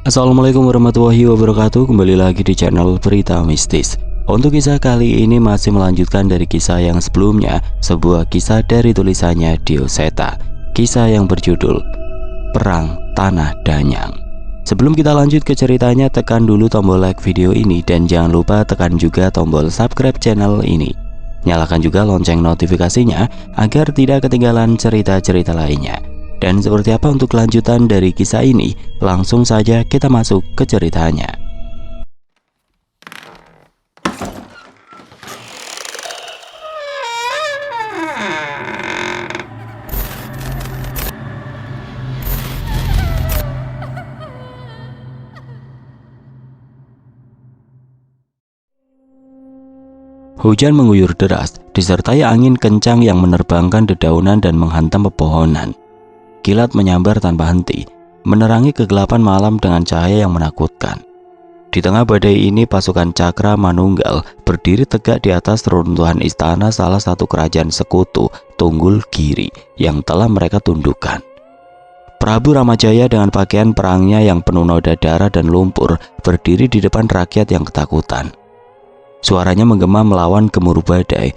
Assalamualaikum warahmatullahi wabarakatuh. Kembali lagi di channel Berita Mistis. Untuk kisah kali ini masih melanjutkan dari kisah yang sebelumnya, sebuah kisah dari tulisannya Dio Seta. Kisah yang berjudul Perang Tanah Danyang. Sebelum kita lanjut ke ceritanya, tekan dulu tombol like video ini dan jangan lupa tekan juga tombol subscribe channel ini. Nyalakan juga lonceng notifikasinya agar tidak ketinggalan cerita-cerita lainnya. Dan seperti apa untuk kelanjutan dari kisah ini? Langsung saja kita masuk ke ceritanya. Hujan mengguyur deras, disertai angin kencang yang menerbangkan dedaunan dan menghantam pepohonan. Kilat menyambar tanpa henti, menerangi kegelapan malam dengan cahaya yang menakutkan. Di tengah badai ini, pasukan Cakra Manunggal berdiri tegak di atas reruntuhan istana salah satu kerajaan sekutu, Tunggul Giri, yang telah mereka tundukkan. Prabu Ramajaya dengan pakaian perangnya yang penuh noda darah dan lumpur berdiri di depan rakyat yang ketakutan. Suaranya menggema melawan gemuruh badai.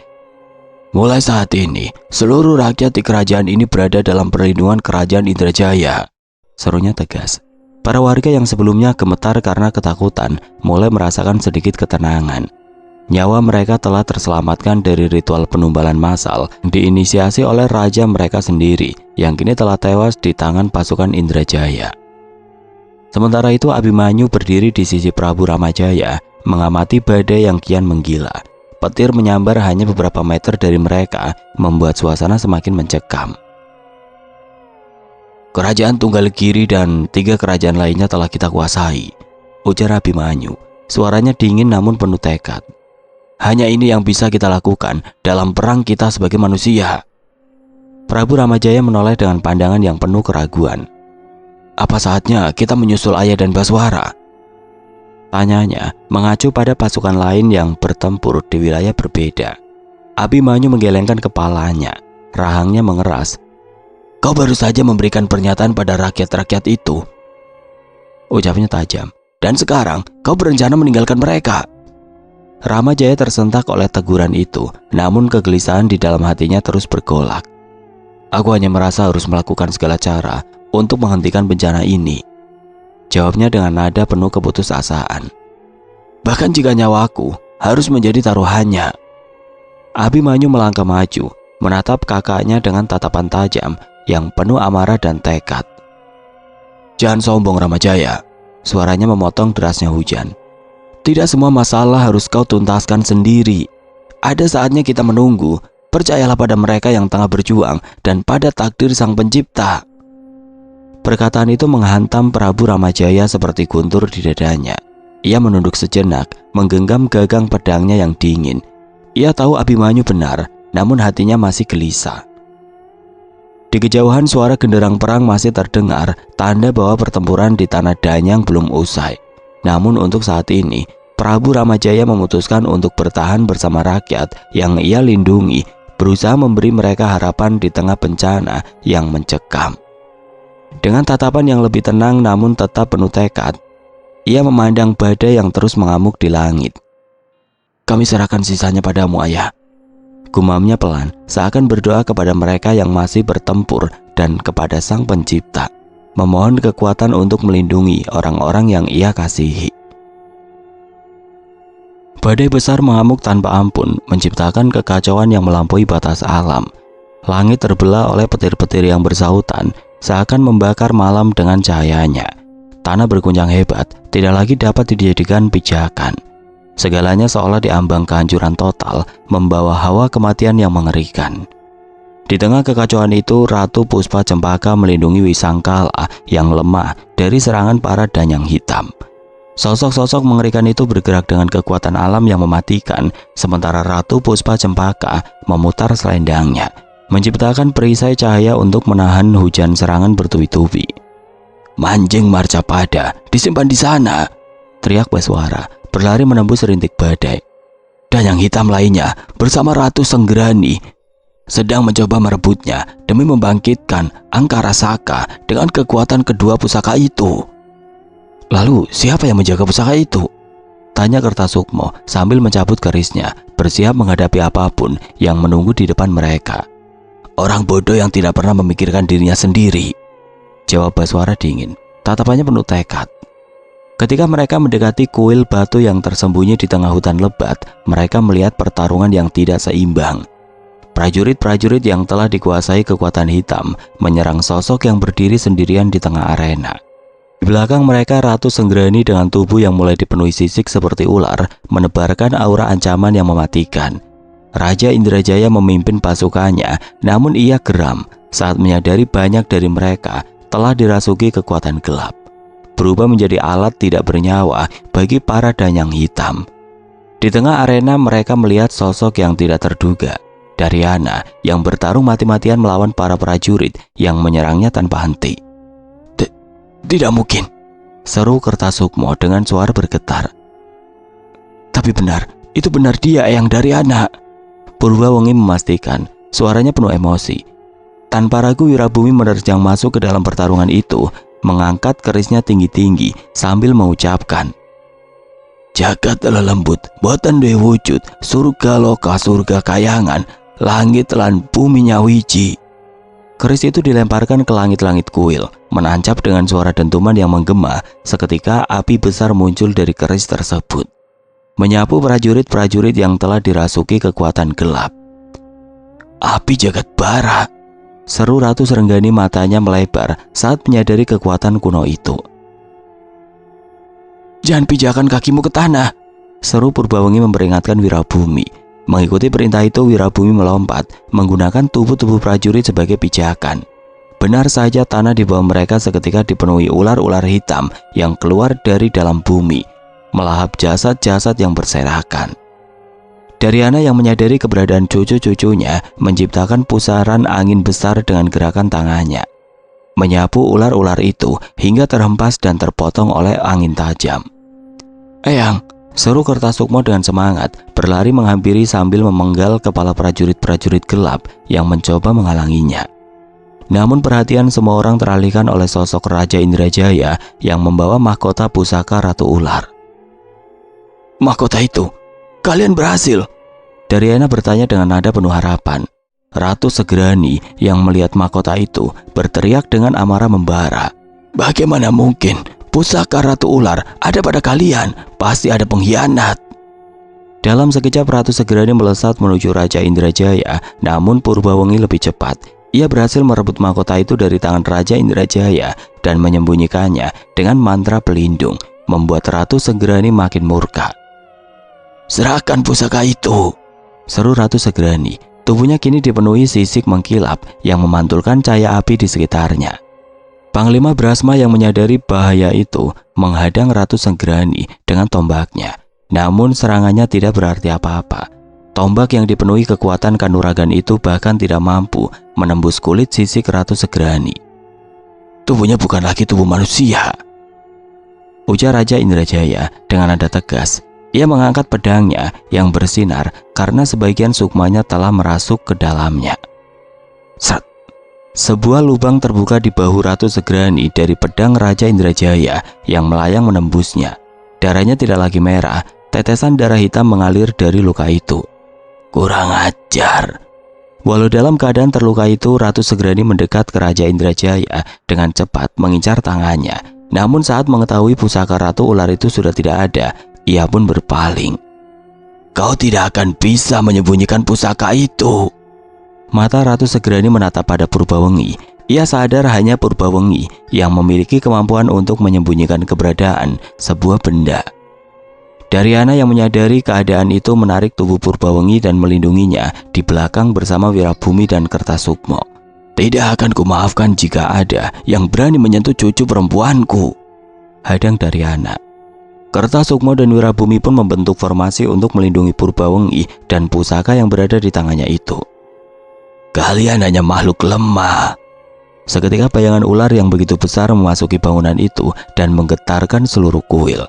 Mulai saat ini, seluruh rakyat di kerajaan ini berada dalam perlindungan kerajaan Indrajaya, serunya tegas. Para warga yang sebelumnya gemetar karena ketakutan mulai merasakan sedikit ketenangan. Nyawa mereka telah terselamatkan dari ritual penumbalan massal diinisiasi oleh raja mereka sendiri yang kini telah tewas di tangan pasukan Indrajaya. Sementara itu, Abimanyu berdiri di sisi Prabu Ramajaya mengamati badai yang kian menggila. Petir menyambar hanya beberapa meter dari mereka, membuat suasana semakin mencekam. Kerajaan Tunggal Giri dan 3 kerajaan lainnya telah kita kuasai, ujar Abimanyu. Suaranya dingin namun penuh tekad. Hanya ini yang bisa kita lakukan dalam perang kita sebagai manusia. Prabu Ramajaya menoleh dengan pandangan yang penuh keraguan. Apa saatnya kita menyusul Ayah dan Baswara? Tanyanya mengacu pada pasukan lain yang bertempur di wilayah berbeda. Abimanyu menggelengkan kepalanya, rahangnya mengeras. Kau baru saja memberikan pernyataan pada rakyat-rakyat itu, ucapnya tajam. Dan sekarang kau berencana meninggalkan mereka. Ramajaya tersentak oleh teguran itu, namun kegelisahan di dalam hatinya terus bergolak. Aku hanya merasa harus melakukan segala cara untuk menghentikan bencana ini, jawabnya dengan nada penuh keputusasaan. Bahkan jika nyawaku harus menjadi taruhannya. Abimanyu melangkah maju, menatap kakaknya dengan tatapan tajam yang penuh amarah dan tekad. Jangan sombong Ramajaya, suaranya memotong derasnya hujan. Tidak semua masalah harus kau tuntaskan sendiri. Ada saatnya kita menunggu. Percayalah pada mereka yang tengah berjuang dan pada takdir Sang Pencipta. Perkataan itu menghantam Prabu Ramajaya seperti guntur di dadanya. Ia menunduk sejenak, menggenggam gagang pedangnya yang dingin. Ia tahu Abimanyu benar, namun hatinya masih gelisah. Di kejauhan suara genderang perang masih terdengar, tanda bahwa pertempuran di Tanah Danyang belum usai. Namun untuk saat ini, Prabu Ramajaya memutuskan untuk bertahan bersama rakyat yang ia lindungi, berusaha memberi mereka harapan di tengah bencana yang mencekam. Dengan tatapan yang lebih tenang namun tetap penuh tekad, ia memandang badai yang terus mengamuk di langit. Kami serahkan sisanya padamu, Ayah, gumamnya pelan, seakan berdoa kepada mereka yang masih bertempur dan kepada Sang Pencipta, memohon kekuatan untuk melindungi orang-orang yang ia kasihi. Badai besar mengamuk tanpa ampun, menciptakan kekacauan yang melampaui batas alam. Langit terbelah oleh petir-petir yang bersautan, seakan membakar malam dengan cahayanya. Tanah berguncang hebat, tidak lagi dapat dijadikan pijakan. Segalanya seolah diambang kehancuran total, membawa hawa kematian yang mengerikan. Di tengah kekacauan itu, Ratu Puspa Cempaka melindungi Wisangkala yang lemah dari serangan para danyang hitam. Sosok-sosok mengerikan itu bergerak dengan kekuatan alam yang mematikan, sementara Ratu Puspa Cempaka memutar selendangnya, menciptakan perisai cahaya untuk menahan hujan serangan bertubi-tubi. Manjing Marcapada disimpan di sana, teriak Baswara, berlari menembus rintik badai. Dan yang hitam lainnya bersama Ratu Senggerani sedang mencoba merebutnya demi membangkitkan Angkara Saka dengan kekuatan kedua pusaka itu. Lalu siapa yang menjaga pusaka itu? Tanya Kertasukmo sambil mencabut kerisnya, bersiap menghadapi apapun yang menunggu di depan mereka. Orang bodoh yang tidak pernah memikirkan dirinya sendiri, jawab Baswara dingin, tatapannya penuh tekad. Ketika mereka mendekati kuil batu yang tersembunyi di tengah hutan lebat, mereka melihat pertarungan yang tidak seimbang. Prajurit-prajurit yang telah dikuasai kekuatan hitam menyerang sosok yang berdiri sendirian di tengah arena. Di belakang mereka Ratu Senggrani dengan tubuh yang mulai dipenuhi sisik seperti ular menebarkan aura ancaman yang mematikan. Raja Indrajaya memimpin pasukannya, namun ia geram saat menyadari banyak dari mereka telah dirasuki kekuatan gelap, berubah menjadi alat tidak bernyawa bagi para danyang hitam. Di tengah arena mereka melihat sosok yang tidak terduga, Daryana yang bertarung mati-matian melawan para prajurit yang menyerangnya tanpa henti. Tidak mungkin, seru Kertasukmo dengan suara bergetar. Tapi benar, itu benar dia Eyang Daryana. Purbawengi memastikan, suaranya penuh emosi. Tanpa ragu Wirabumi menerjang masuk ke dalam pertarungan itu, mengangkat kerisnya tinggi-tinggi sambil mengucapkan, Jagat lelembut, boten duwe wujud, surga loka surga kayangan, langit lan bumi nyawiji. Keris itu dilemparkan ke langit-langit kuil, menancap dengan suara dentuman yang menggema. Seketika api besar muncul dari keris tersebut, menyapu prajurit-prajurit yang telah dirasuki kekuatan gelap. Api jagat bara, seru Ratu Srenggani, matanya melebar saat menyadari kekuatan kuno itu. Jangan pijakan kakimu ke tanah, seru Purbawengi memperingatkan Wirabumi. Mengikuti perintah itu, Wirabumi melompat menggunakan tubuh-tubuh prajurit sebagai pijakan. Benar saja, tanah di bawah mereka seketika dipenuhi ular-ular hitam yang keluar dari dalam bumi, melahap jasad-jasad yang berserakan. Daryana yang menyadari keberadaan cucu-cucunya menciptakan pusaran angin besar dengan gerakan tangannya, menyapu ular-ular itu hingga terhempas dan terpotong oleh angin tajam. Eyang, seru Kertasukmo dengan semangat, berlari menghampiri sambil memenggal kepala prajurit-prajurit gelap yang mencoba menghalanginya. Namun perhatian semua orang teralihkan oleh sosok Raja Indrajaya yang membawa mahkota pusaka Ratu Ular. Mahkota itu, kalian berhasil? Daryana bertanya dengan nada penuh harapan. Ratu Senggrani yang melihat mahkota itu berteriak dengan amarah membara. Bagaimana mungkin? Pusaka Ratu Ular ada pada kalian, pasti ada pengkhianat. Dalam sekejap Ratu Senggrani melesat menuju Raja Indrajaya, namun Purbawengi lebih cepat. Ia berhasil merebut mahkota itu dari tangan Raja Indrajaya dan menyembunyikannya dengan mantra pelindung, membuat Ratu Senggrani makin murka. Serahkan pusaka itu, seru Ratu Senggrani. Tubuhnya kini dipenuhi sisik mengkilap yang memantulkan cahaya api di sekitarnya. Panglima Brasma yang menyadari bahaya itu menghadang Ratu Senggrani dengan tombaknya. Namun serangannya tidak berarti apa-apa. Tombak yang dipenuhi kekuatan kanuragan itu bahkan tidak mampu menembus kulit sisik Ratu Senggrani. Tubuhnya bukan lagi tubuh manusia, ujar Raja Indrajaya dengan nada tegas. Ia mengangkat pedangnya yang bersinar karena sebagian sukmanya telah merasuk ke dalamnya. Sat. Sebuah lubang terbuka di bahu Ratu Senggrani dari pedang Raja Indrajaya yang melayang menembusnya. Darahnya tidak lagi merah, tetesan darah hitam mengalir dari luka itu. Kurang ajar. Walau dalam keadaan terluka itu, Ratu Senggrani mendekat ke Raja Indrajaya dengan cepat mengincar tangannya. Namun saat mengetahui pusaka Ratu Ular itu sudah tidak ada, ia pun berpaling. Kau tidak akan bisa menyembunyikan pusaka itu. Mata Ratu Senggrani menatap pada Purbawengi. Ia sadar hanya Purbawengi yang memiliki kemampuan untuk menyembunyikan keberadaan sebuah benda. Daryana yang menyadari keadaan itu menarik tubuh Purbawengi dan melindunginya di belakang bersama Wirabumi dan Kertasukmo. Tidak akan kumaafkan jika ada yang berani menyentuh cucu perempuanku, hadang Daryana. Kertasukmo dan Wirabumi pun membentuk formasi untuk melindungi Purbawengi dan pusaka yang berada di tangannya itu. Kalian hanya makhluk lemah. Seketika bayangan ular yang begitu besar memasuki bangunan itu dan menggetarkan seluruh kuil.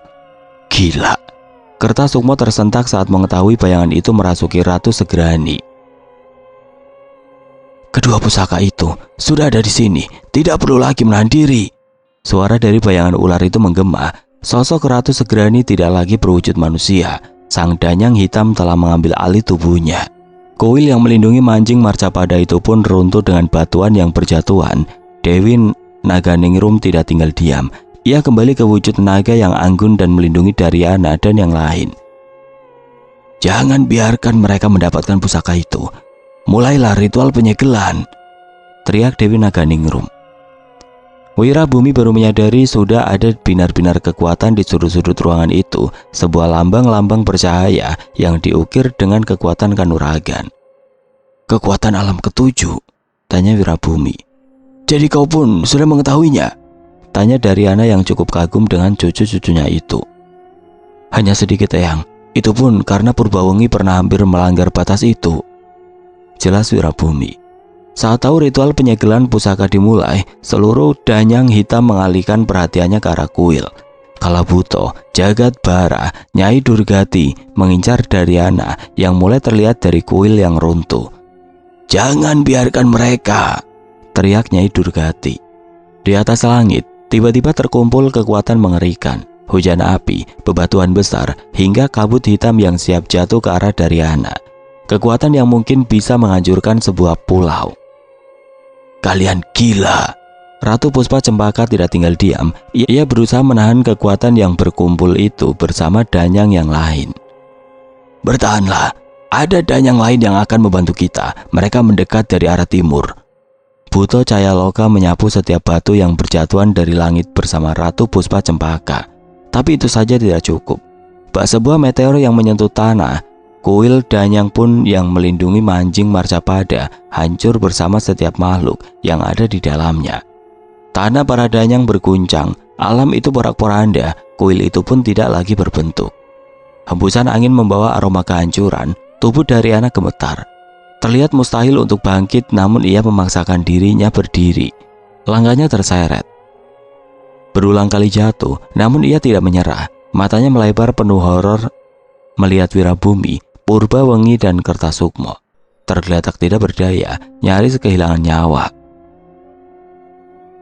Gila. Kertasukmo tersentak saat mengetahui bayangan itu merasuki Ratu Senggrani. Kedua pusaka itu sudah ada di sini, tidak perlu lagi menahan diri. Suara dari bayangan ular itu menggema. Sosok Ratu Segerani tidak lagi berwujud manusia. Sang danyang hitam telah mengambil alih tubuhnya. Kuil yang melindungi mancing Marcapada itu pun runtuh dengan batuan yang berjatuhan. Dewi Naganingrum tidak tinggal diam. Ia kembali ke wujud naga yang anggun dan melindungi Daryana dan yang lain. Jangan biarkan mereka mendapatkan pusaka itu. Mulailah ritual penyegelan, teriak Dewi Naganingrum. Wirabumi baru menyadari sudah ada binar-binar kekuatan di sudut-sudut ruangan itu, sebuah lambang-lambang bercahaya yang diukir dengan kekuatan kanuragan. Kekuatan alam ketujuh, tanya Wirabumi. Jadi kau pun sudah mengetahuinya? Tanya Daryana yang cukup kagum dengan cucu-cucunya itu. Hanya sedikit, Eyang. Itu pun karena Purbawengi pernah hampir melanggar batas itu, jelas Wirabumi. Saat tahu ritual penyegelan pusaka dimulai, seluruh danyang hitam mengalihkan perhatiannya ke arah kuil. Kalabuto, Jagat Bara, Nyai Durgati mengincar Daryana yang mulai terlihat dari kuil yang runtuh. Jangan biarkan mereka, teriak Nyai Durgati. Di atas langit, tiba-tiba terkumpul kekuatan mengerikan. Hujan api, bebatuan besar, hingga kabut hitam yang siap jatuh ke arah Daryana. Kekuatan yang mungkin bisa menghancurkan sebuah pulau. Kalian gila. Ratu Puspa Cempaka tidak tinggal diam. Ia berusaha menahan kekuatan yang berkumpul itu bersama danyang yang lain. Bertahanlah. Ada danyang lain yang akan membantu kita. Mereka mendekat dari arah timur. Buto Cayaloka menyapu setiap batu yang berjatuhan dari langit bersama Ratu Puspa Cempaka. Tapi itu saja tidak cukup. Bak sebuah meteor yang menyentuh tanah. Kuil danyang pun yang melindungi mancing Marcapada hancur bersama setiap makhluk yang ada di dalamnya. Tanah para danyang berguncang, alam itu porak-poranda, kuil itu pun tidak lagi berbentuk. Hembusan angin membawa aroma kehancuran, tubuh Daryana gemetar. Terlihat mustahil untuk bangkit, namun ia memaksakan dirinya berdiri. Langkahnya terseret. Berulang kali jatuh, namun ia tidak menyerah. Matanya melebar penuh horor melihat Wirabumi, Purbawengi dan Kertasukmo. Tergeletak tidak berdaya, nyaris kehilangan nyawa.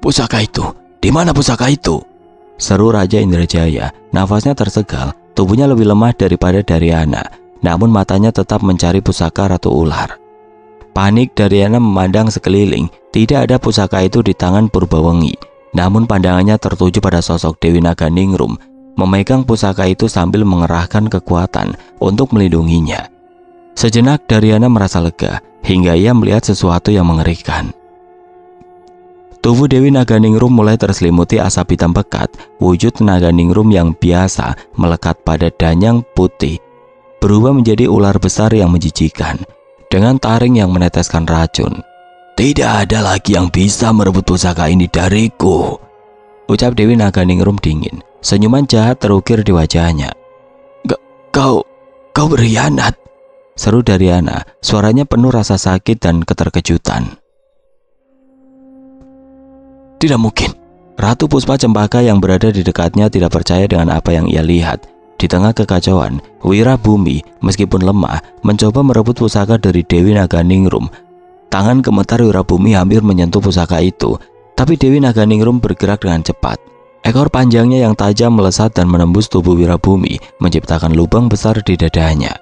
Pusaka itu, di mana pusaka itu? Seru Raja Indrajaya. Nafasnya tersegal, tubuhnya lebih lemah daripada Daryana, namun matanya tetap mencari pusaka Ratu Ular. Panik Daryana memandang sekeliling, tidak ada pusaka itu di tangan Purbawengi. Namun pandangannya tertuju pada sosok Dewi Naganingrum memegang pusaka itu sambil mengerahkan kekuatan untuk melindunginya. Sejenak Daryana merasa lega hingga ia melihat sesuatu yang mengerikan. Tubuh Dewi Naganingrum mulai terselimuti asap hitam pekat. Wujud Naganingrum yang biasa melekat pada danyang putih berubah menjadi ular besar yang menjijikan dengan taring yang meneteskan racun. Tidak ada lagi yang bisa merebut pusaka ini dariku, ucap Dewi Naganingrum dingin. Senyuman jahat terukir di wajahnya. Kau berkhianat, seru Daryana. Suaranya penuh rasa sakit dan keterkejutan. Tidak mungkin. Ratu Puspa Cempaka yang berada di dekatnya tidak percaya dengan apa yang ia lihat. Di tengah kekacauan, Wirabumi meskipun lemah mencoba merebut pusaka dari Dewi Naganingrum. Tangan gemetar Wirabumi hampir menyentuh pusaka itu, tapi Dewi Naganingrum bergerak dengan cepat. Ekor panjangnya yang tajam melesat dan menembus tubuh Wirabumi, menciptakan lubang besar di dadanya.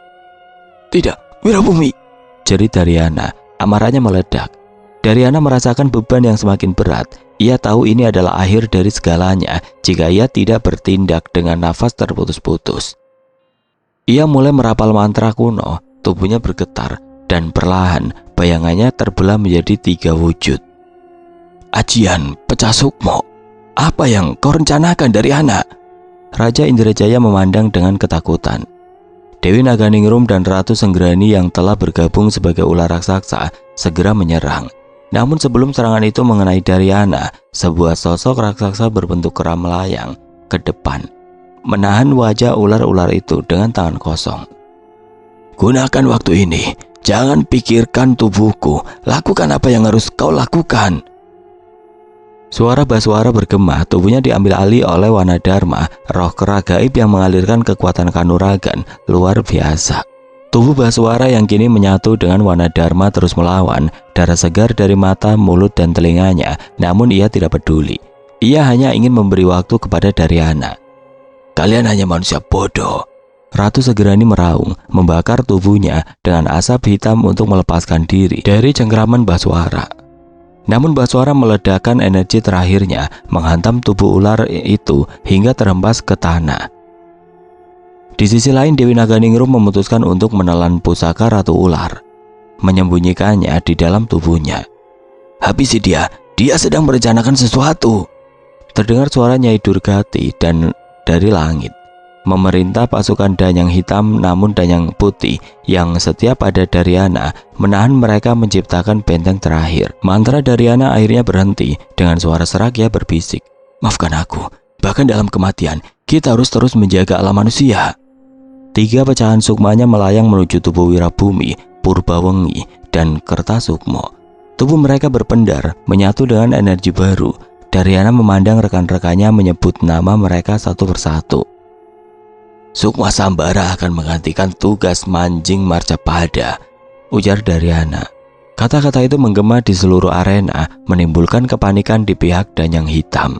Tidak, Wirabumi, jerit Daryana. Amarahnya meledak. Daryana merasakan beban yang semakin berat. Ia tahu ini adalah akhir dari segalanya jika ia tidak bertindak dengan nafas terputus-putus. Ia mulai merapal mantra kuno, tubuhnya bergetar, dan perlahan bayangannya terbelah menjadi 3 wujud. Ajian Pecah Sukmo, apa yang kau rencanakan Daryana? Raja Indrajaya memandang dengan ketakutan. Dewi Naganingrum dan Ratu Senggerani yang telah bergabung sebagai ular raksasa segera menyerang. Namun sebelum serangan itu mengenai Daryana, sebuah sosok raksasa berbentuk kera melayang ke depan, menahan wajah ular-ular itu dengan tangan kosong. Gunakan waktu ini, jangan pikirkan tubuhku, lakukan apa yang harus kau lakukan. Suara Baswara bergema, tubuhnya diambil alih oleh Wanadharma, roh kera gaib yang mengalirkan kekuatan kanuragan luar biasa. Tubuh Baswara yang kini menyatu dengan Wanadharma terus melawan, darah segar dari mata, mulut, dan telinganya, namun ia tidak peduli. Ia hanya ingin memberi waktu kepada Daryana. Kalian hanya manusia bodoh. Ratu Segerani meraung, membakar tubuhnya dengan asap hitam untuk melepaskan diri dari cengkraman Baswara. Namun Baswara meledakkan energi terakhirnya, menghantam tubuh ular itu hingga terhempas ke tanah. Di sisi lain, Dewi Naganingrum memutuskan untuk menelan pusaka Ratu Ular, menyembunyikannya di dalam tubuhnya. Habisi dia sedang merencanakan sesuatu. Terdengar suara Nyai Durgati dan dari langit memerintah pasukan Danyang Hitam namun Danyang Putih yang setia pada Daryana menahan mereka menciptakan benteng terakhir. Mantra Daryana akhirnya berhenti. Dengan suara serak ia berbisik, "Maafkan aku, bahkan dalam kematian kita harus terus menjaga alam manusia." 3 pecahan sukmanya melayang menuju tubuh Wirabumi, Purbawengi, dan Kertasukmo. Tubuh mereka berpendar, menyatu dengan energi baru. Daryana memandang rekan-rekannya menyebut nama mereka satu persatu. "Sukma Sambara akan menggantikan tugas Manjing Marcapada," ujar Daryana. Kata-kata itu menggema di seluruh arena, menimbulkan kepanikan di pihak Danyang Hitam.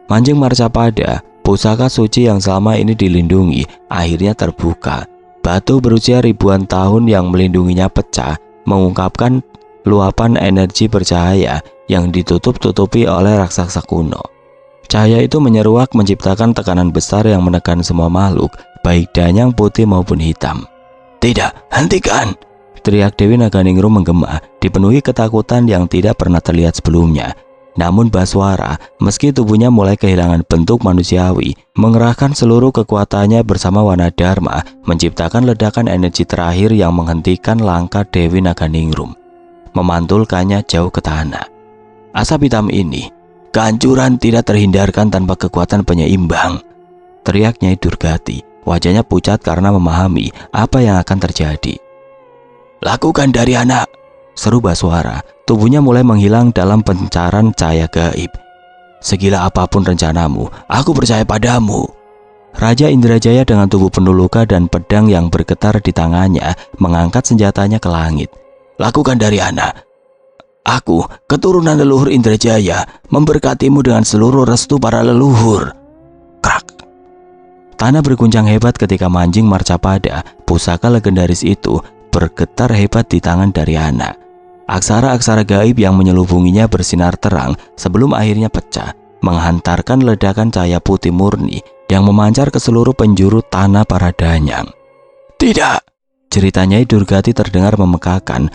Manjing Marcapada, pusaka suci yang selama ini dilindungi, akhirnya terbuka. Batu berusia ribuan tahun yang melindunginya pecah, mengungkapkan luapan energi bercahaya yang ditutup-tutupi oleh raksasa kuno. Cahaya itu menyeruak menciptakan tekanan besar yang menekan semua makhluk, baik Danyang putih maupun hitam. "Tidak, hentikan!" teriak Dewi Naganingrum menggema, dipenuhi ketakutan yang tidak pernah terlihat sebelumnya. Namun Baswara, meski tubuhnya mulai kehilangan bentuk manusiawi, mengerahkan seluruh kekuatannya bersama Wanadharma, menciptakan ledakan energi terakhir yang menghentikan langkah Dewi Naganingrum, memantulkannya jauh ke tanah. "Asap hitam ini, kehancuran tidak terhindarkan tanpa kekuatan penyeimbang," teriak Nyai Durgati. Wajahnya pucat karena memahami apa yang akan terjadi. "Lakukan Daryana," seru Baswara. Tubuhnya mulai menghilang dalam pancaran cahaya gaib. "Segila apapun rencanamu, aku percaya padamu." Raja Indrajaya dengan tubuh penuh luka dan pedang yang bergetar di tangannya mengangkat senjatanya ke langit. "Lakukan Daryana. Aku, keturunan leluhur Indrajaya, memberkatimu dengan seluruh restu para leluhur." Krak. Tanah berguncang hebat ketika Manjing Marcapada, pusaka legendaris itu, bergetar hebat di tangan Daryana. Aksara-aksara gaib yang menyelubunginya bersinar terang sebelum akhirnya pecah, menghantarkan ledakan cahaya putih murni yang memancar ke seluruh penjuru tanah para Danyang. "Tidak!" cerita Nyai Durgati terdengar memekakan,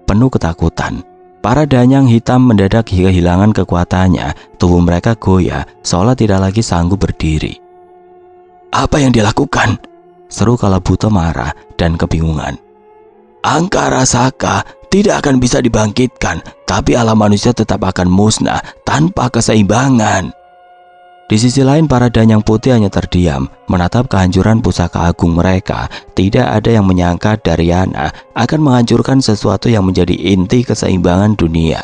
penuh ketakutan. Para Danyang Hitam mendadak kehilangan kekuatannya, tubuh mereka goyah seolah tidak lagi sanggup berdiri. "Apa yang dilakukan?" seru Kalabuta marah dan kebingungan. "Angkara Saka tidak akan bisa dibangkitkan, tapi alam manusia tetap akan musnah tanpa keseimbangan." Di sisi lain, para Danyang Putih hanya terdiam, menatap kehancuran pusaka agung mereka. Tidak ada yang menyangka Daryana akan menghancurkan sesuatu yang menjadi inti keseimbangan dunia.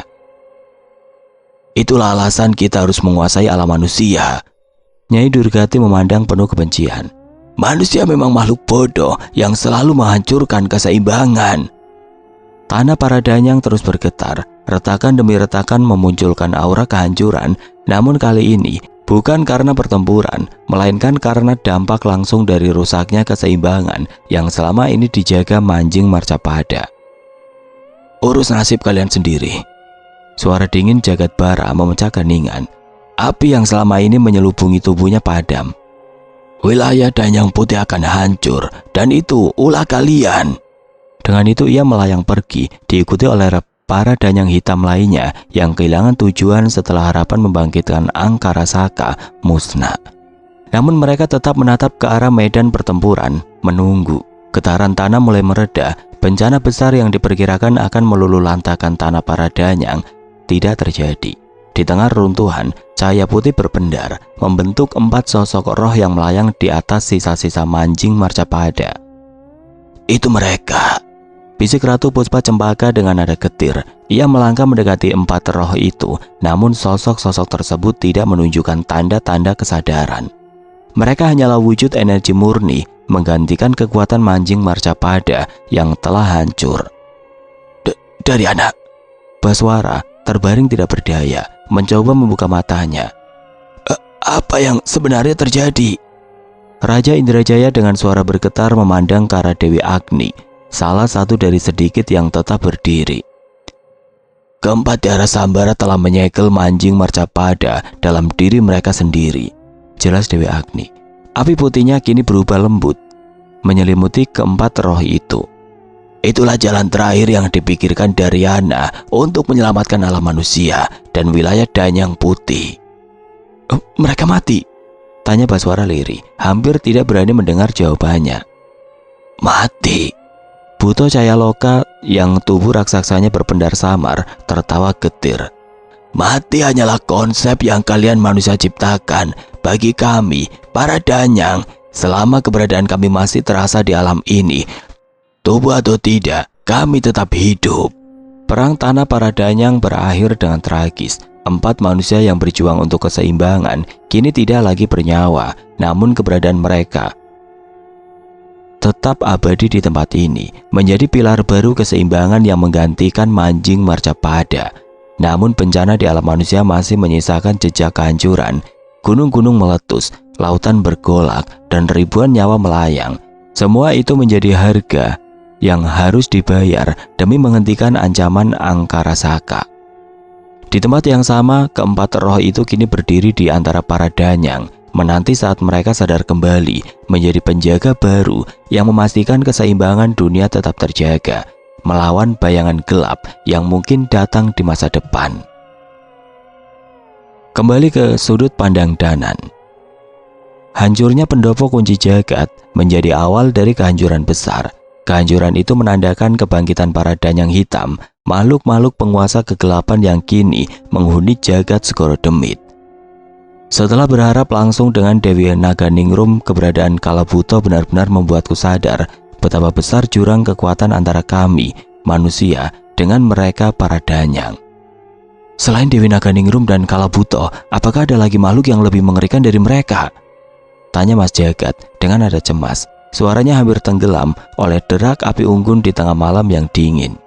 "Itulah alasan kita harus menguasai alam manusia." Nyai Durgati memandang penuh kebencian. "Manusia memang makhluk bodoh yang selalu menghancurkan keseimbangan." Tanah para Danyang terus bergetar, retakan demi retakan memunculkan aura kehancuran. Namun kali ini bukan karena pertempuran, melainkan karena dampak langsung dari rusaknya keseimbangan yang selama ini dijaga Manjing Marcapada. "Urus nasib kalian sendiri." Suara dingin Jagat Bara memecah keningan. Api yang selama ini menyelubungi tubuhnya padam. "Wilayah Danyang Putih akan hancur, dan itu ulah kalian." Dengan itu ia melayang pergi, diikuti oleh para Danyang Hitam lainnya yang kehilangan tujuan setelah harapan membangkitkan Angkara Saka musnah. Namun mereka tetap menatap ke arah medan pertempuran, menunggu. Getaran tanah mulai mereda, bencana besar yang diperkirakan akan meluluhlantakkan tanah para Danyang tidak terjadi. Di tengah runtuhan, cahaya putih berpendar, membentuk 4 sosok roh yang melayang di atas sisa-sisa Manjing Marcapada. "Itu mereka," bisik Ratu Puspa Cempaka dengan nada getir. Ia melangkah mendekati 4 roh itu, namun sosok-sosok tersebut tidak menunjukkan tanda-tanda kesadaran. Mereka hanyalah wujud energi murni, menggantikan kekuatan Manjing Marcapada yang telah hancur. "Daryana!" Baswara terbaring tidak berdaya, mencoba membuka matanya. Apa yang sebenarnya terjadi? Raja Indrajaya dengan suara bergetar memandang ke arah Dewi Agni, salah satu dari sedikit yang tetap berdiri. Keempat darah Sambara telah menyegel Manjing Marcapada dalam diri mereka sendiri, jelas Dewi Agni. Api putihnya kini berubah lembut, menyelimuti keempat roh itu. Itulah jalan terakhir yang dipikirkan Daryana untuk menyelamatkan alam manusia dan wilayah Danyang Putih. Mereka mati? Tanya Baswara lirih, hampir tidak berani mendengar jawabannya. Mati? Buto Cayaloka yang tubuh raksasanya berpendar samar tertawa getir. Mati hanyalah konsep yang kalian manusia ciptakan bagi kami, para Danyang, selama keberadaan kami masih terasa di alam ini. Tubuh atau tidak, kami tetap hidup. Perang tanah para Danyang berakhir dengan tragis. 4 manusia yang berjuang untuk keseimbangan kini tidak lagi bernyawa, namun keberadaan mereka tetap abadi di tempat ini, menjadi pilar baru keseimbangan yang menggantikan Manjing Marcapada. Namun bencana di alam manusia masih menyisakan jejak kehancuran. Gunung-gunung meletus, lautan bergolak, dan ribuan nyawa melayang. Semua itu menjadi harga yang harus dibayar demi menghentikan ancaman Angkara Saka. Di tempat yang sama, keempat roh itu kini berdiri di antara para Danyang, menanti saat mereka sadar kembali menjadi penjaga baru yang memastikan keseimbangan dunia tetap terjaga, melawan bayangan gelap yang mungkin datang di masa depan. Kembali ke sudut pandang Danan. Hancurnya pendopo kunci jagat menjadi awal dari kehancuran besar. Kehancuran itu menandakan kebangkitan para Danyang hitam, makhluk-makhluk penguasa kegelapan yang kini menghuni jagat Segoro Demit. Setelah berharap langsung dengan Dewi Naganingrum, keberadaan Kalabuto benar-benar membuatku sadar betapa besar jurang kekuatan antara kami, manusia, dengan mereka para Danyang. Selain Dewi Naganingrum dan Kalabuto, apakah ada lagi makhluk yang lebih mengerikan dari mereka? Tanya Mas Jagat dengan nada cemas. Suaranya hampir tenggelam oleh derak api unggun di tengah malam yang dingin.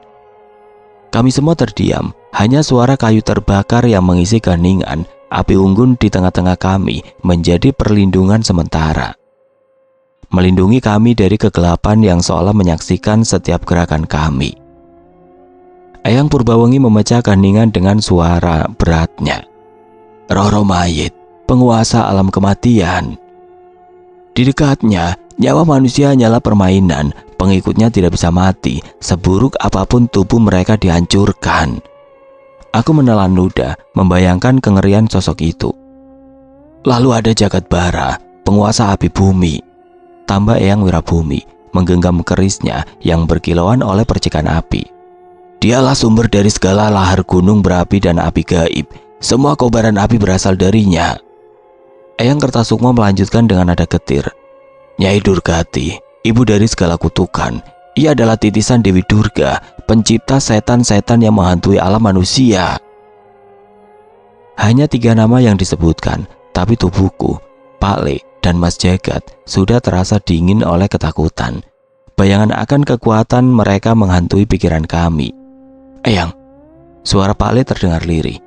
Kami semua terdiam, hanya suara kayu terbakar yang mengisi keheningan. Api unggun di tengah-tengah kami menjadi perlindungan sementara, melindungi kami dari kegelapan yang seolah menyaksikan setiap gerakan kami. Eyang Purbawengi memecah keheningan dengan suara beratnya. Roro Mayit, penguasa alam kematian. Di dekatnya, nyawa manusia hanyalah permainan, pengikutnya tidak bisa mati, seburuk apapun tubuh mereka dihancurkan. Aku menelan ludah, membayangkan kengerian sosok itu. Lalu ada Jagat Bara, penguasa api bumi. Tambah Eyang Wirabumi, menggenggam kerisnya yang berkilauan oleh percikan api. Dialah sumber dari segala lahar gunung berapi dan api gaib. Semua kobaran api berasal darinya. Eyang Kertasukma melanjutkan dengan nada getir. Nyai Durgati, ibu dari segala kutukan. Ia adalah titisan Dewi Durga, pencipta setan-setan yang menghantui alam manusia. Hanya 3 nama yang disebutkan, tapi tubuhku, Pak Le, dan Mas Jagat sudah terasa dingin oleh ketakutan. Bayangan akan kekuatan mereka menghantui pikiran kami. Eyang, suara Pak Le terdengar lirih.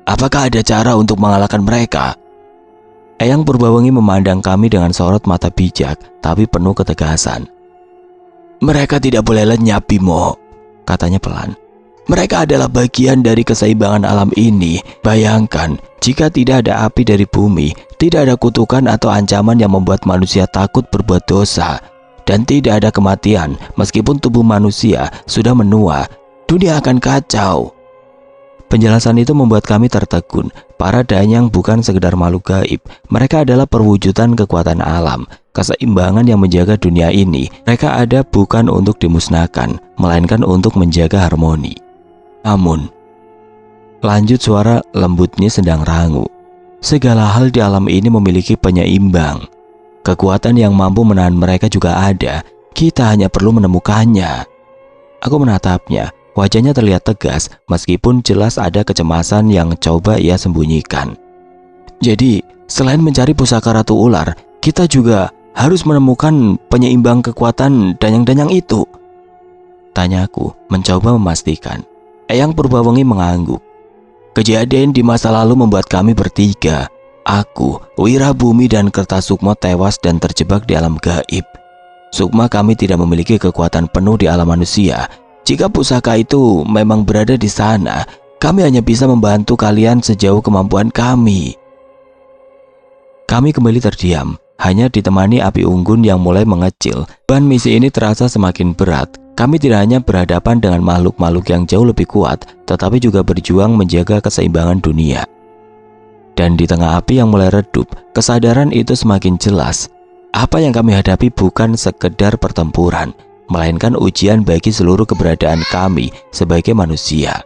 Apakah ada cara untuk mengalahkan mereka? Eyang Purbawengi memandang kami dengan sorot mata bijak, tapi penuh ketegasan. Mereka tidak boleh lenyap, Bimo, katanya pelan. Mereka adalah bagian dari keseimbangan alam ini. Bayangkan, jika tidak ada api dari bumi, tidak ada kutukan atau ancaman yang membuat manusia takut berbuat dosa. Dan tidak ada kematian, meskipun tubuh manusia sudah menua, dunia akan kacau. Penjelasan itu membuat kami tertegun. Para Danyang bukan sekedar makhluk gaib. Mereka adalah perwujudan kekuatan alam, keseimbangan yang menjaga dunia ini. Mereka ada bukan untuk dimusnahkan, melainkan untuk menjaga harmoni. Namun, lanjut suara lembutnya sedang rangu. Segala hal di alam ini memiliki penyeimbang. Kekuatan yang mampu menahan mereka juga ada. Kita hanya perlu menemukannya. Aku menatapnya. Wajahnya terlihat tegas, meskipun jelas ada kecemasan yang coba ia sembunyikan. Jadi, selain mencari pusaka Ratu Ular, kita juga harus menemukan penyeimbang kekuatan danyang-danyang itu. Tanyaku, mencoba memastikan. Eyang Purbawengi mengangguk. Kejadian di masa lalu membuat kami bertiga, Aku, Wirabumi dan Kertasukma tewas dan terjebak di alam gaib. Sukma, kami tidak memiliki kekuatan penuh di alam manusia. Jika pusaka itu memang berada di sana, kami hanya bisa membantu kalian sejauh kemampuan kami. Kami kembali terdiam, hanya ditemani api unggun yang mulai mengecil. Beban misi ini terasa semakin berat. Kami tidak hanya berhadapan dengan makhluk-makhluk yang jauh lebih kuat, tetapi juga berjuang menjaga keseimbangan dunia. Dan di tengah api yang mulai redup, kesadaran itu semakin jelas. Apa yang kami hadapi bukan sekedar pertempuran, melainkan ujian bagi seluruh keberadaan kami sebagai manusia.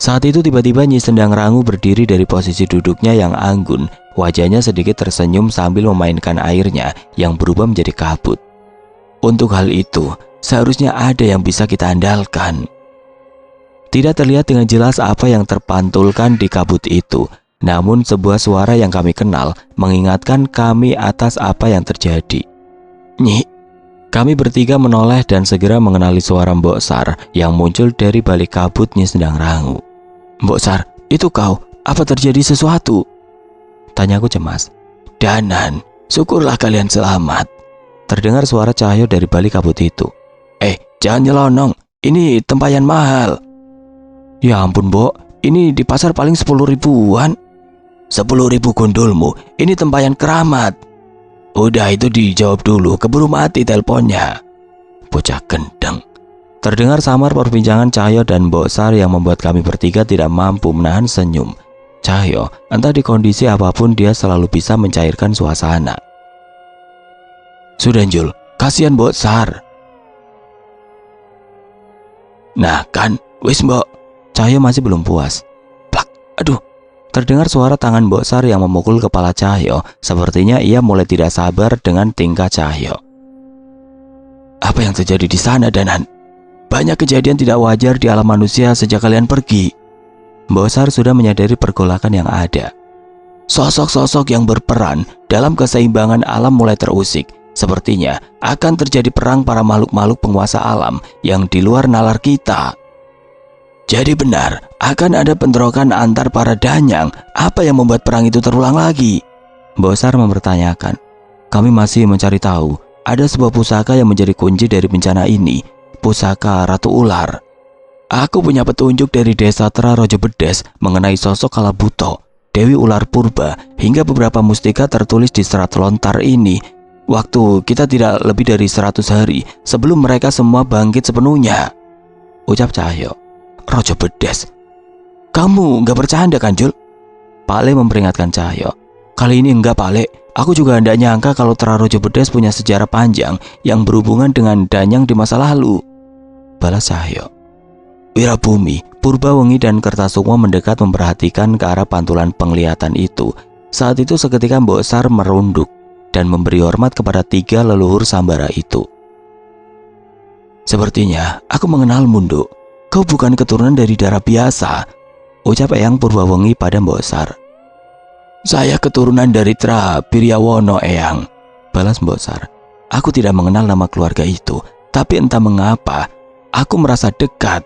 Saat itu tiba-tiba Nyi Sendang Rangu berdiri dari posisi duduknya yang anggun. Wajahnya sedikit tersenyum sambil memainkan airnya yang berubah menjadi kabut. Untuk hal itu, seharusnya ada yang bisa kita andalkan. Tidak terlihat dengan jelas apa yang terpantulkan di kabut itu. Namun sebuah suara yang kami kenal mengingatkan kami atas apa yang terjadi. Nyi, kami bertiga menoleh dan segera mengenali suara Mbok Sar yang muncul dari balik kabut Nyi Sendang Rangu. Mbok Sar, itu kau? Apa terjadi sesuatu? Tanyaku cemas. Danan, syukurlah kalian selamat. Terdengar suara Cahyo dari balik kabut itu. Jangan nyelonong, ini tempayan mahal. Ya ampun Mbok, ini di pasar paling 10 ribuan. 10 ribu gundulmu, ini tempayan keramat. Udah itu dijawab dulu, keburu mati teleponnya. Bocah gendeng. Terdengar samar perbincangan Cahyo dan Mbok Sar yang membuat kami bertiga tidak mampu menahan senyum. Cahyo, entah di kondisi apapun dia selalu bisa mencairkan suasana. Sudah Jul, kasihan Mbok Sar. Nah kan, wis Mbok. Cahyo masih belum puas. Plak, aduh. Terdengar suara tangan Mbok Sar yang memukul kepala Cahyo. Sepertinya ia mulai tidak sabar dengan tingkah Cahyo. Apa yang terjadi di sana, Danan? Banyak kejadian tidak wajar di alam manusia sejak kalian pergi. Mbok Sar sudah menyadari pergolakan yang ada. Sosok-sosok yang berperan dalam keseimbangan alam mulai terusik. Sepertinya akan terjadi perang para makhluk-makhluk penguasa alam yang di luar nalar kita. Jadi benar, akan ada bentrokan antar para danyang. Apa yang membuat perang itu terulang lagi? Mbok Sar mempertanyakan. Kami masih mencari tahu. Ada sebuah pusaka yang menjadi kunci dari bencana ini. Pusaka Ratu Ular. Aku punya petunjuk dari Desa Tra Rojo Bedes mengenai sosok Kalabuto, Dewi Ular Purba, hingga beberapa mustika tertulis di serat lontar ini. Waktu kita tidak lebih dari 100 hari sebelum mereka semua bangkit sepenuhnya. Ucap Cahyo. Rojo Bedes. Kamu nggak bercanda kan Jul? Pak Le memperingatkan Cahyo. Kali ini enggak Pak Le. Aku juga tidak nyangka kalau Tra Rojo Bedes punya sejarah panjang yang berhubungan dengan danyang di masa lalu. Balas Cahyo. Wirabumi, Purbawengi dan Kertasukma mendekat memperhatikan ke arah pantulan penglihatan itu. Saat itu seketika Mbok Sar merunduk dan memberi hormat kepada 3 leluhur Sambara itu. Sepertinya aku mengenal Mundo. Kau bukan keturunan dari darah biasa, ucap Eyang Purbawengi pada Mbok Sar. Saya keturunan dari Tra Piryawono, Eyang, balas Mbok Sar. Aku tidak mengenal nama keluarga itu, tapi entah mengapa aku merasa dekat.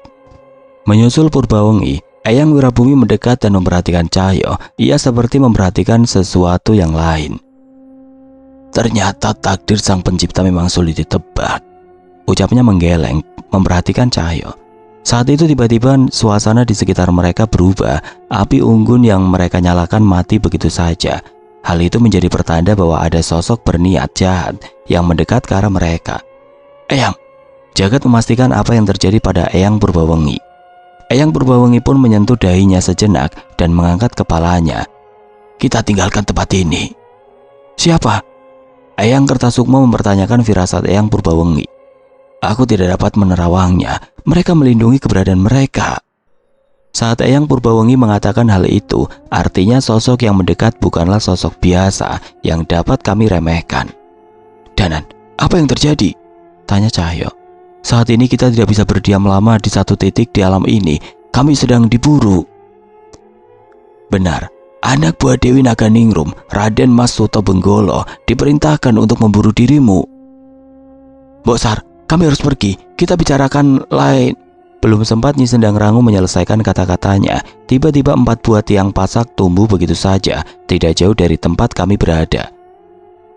Menyusul Purbawengi, Eyang Wirabumi mendekat dan memperhatikan Cahyo. Ia seperti memperhatikan sesuatu yang lain. Ternyata takdir sang pencipta memang sulit ditebak, ucapnya menggeleng memperhatikan Cahyo. Saat itu tiba-tiba suasana di sekitar mereka berubah. Api unggun yang mereka nyalakan mati begitu saja. Hal itu menjadi pertanda bahwa ada sosok berniat jahat yang mendekat ke arah mereka. Eyang, Jagat memastikan apa yang terjadi pada Eyang Purbawengi. Eyang Purbawengi pun menyentuh dahinya sejenak dan mengangkat kepalanya. Kita tinggalkan tempat ini. Siapa? Eyang Kertasukma mempertanyakan firasat Eyang Purbawengi. Aku tidak dapat menerawangnya. Mereka melindungi keberadaan mereka. Saat Eyang Purbawengi mengatakan hal itu, artinya sosok yang mendekat bukanlah sosok biasa yang dapat kami remehkan. Danan, apa yang terjadi? Tanya Cahyo. Saat ini kita tidak bisa berdiam lama di satu titik di alam ini. Kami sedang diburu. Benar, anak buah Dewi Naganingrum, Raden Mas Suto Benggolo, diperintahkan untuk memburu dirimu. Mbok Sar, kami harus pergi. Kita bicarakan lain. Belum sempat Nyi Sendang Rangu menyelesaikan kata-katanya, tiba-tiba 4 buah tiang pasak tumbuh begitu saja, tidak jauh dari tempat kami berada.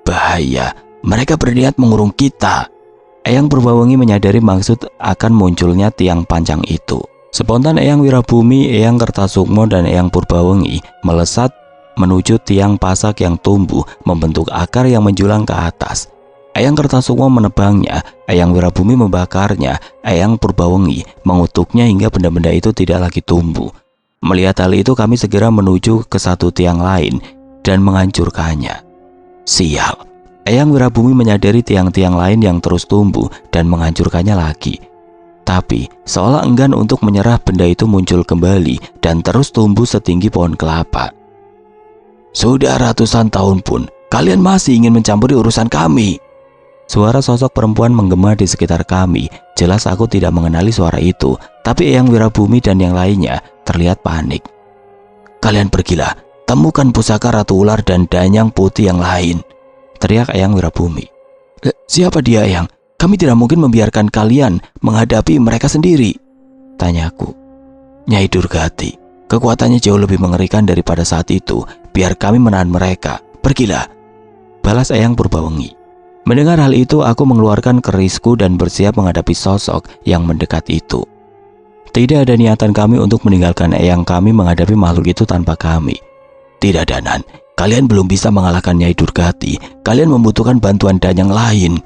Bahaya, mereka berniat mengurung kita. Eyang Purbawengi menyadari maksud akan munculnya tiang panjang itu. Spontan Eyang Wirabumi, Eyang Kertasukmo, dan Eyang Purbawengi melesat menuju tiang pasak yang tumbuh membentuk akar yang menjulang ke atas. Eyang Kertasukmo menebangnya, Eyang Wirabumi membakarnya, Eyang Purbawengi mengutuknya hingga benda-benda itu tidak lagi tumbuh. Melihat hal itu kami segera menuju ke satu tiang lain dan menghancurkannya. Sial, Eyang Wirabumi menyadari tiang-tiang lain yang terus tumbuh dan menghancurkannya lagi. Tapi seolah enggan untuk menyerah, benda itu muncul kembali dan terus tumbuh setinggi pohon kelapa. Sudah ratusan tahun pun kalian masih ingin mencampuri urusan kami. Suara sosok perempuan menggema di sekitar kami. Jelas aku tidak mengenali suara itu, tapi Eyang Wirabumi dan yang lainnya terlihat panik. Kalian pergilah, temukan pusaka Ratu Ular dan danyang putih yang lain, teriak Eyang Wirabumi. Siapa dia, Eyang? Kami tidak mungkin membiarkan kalian menghadapi mereka sendiri, tanyaku. Nyai Durgati, kekuatannya jauh lebih mengerikan daripada saat itu. Biar kami menahan mereka. Pergilah, balas Eyang Purbawengi. Mendengar hal itu, aku mengeluarkan kerisku dan bersiap menghadapi sosok yang mendekat itu. Tidak ada niatan kami untuk meninggalkan Eyang kami menghadapi makhluk itu tanpa kami. Tidak, Danan, kalian belum bisa mengalahkan Nyai Durgati. Kalian membutuhkan bantuan danyang lain.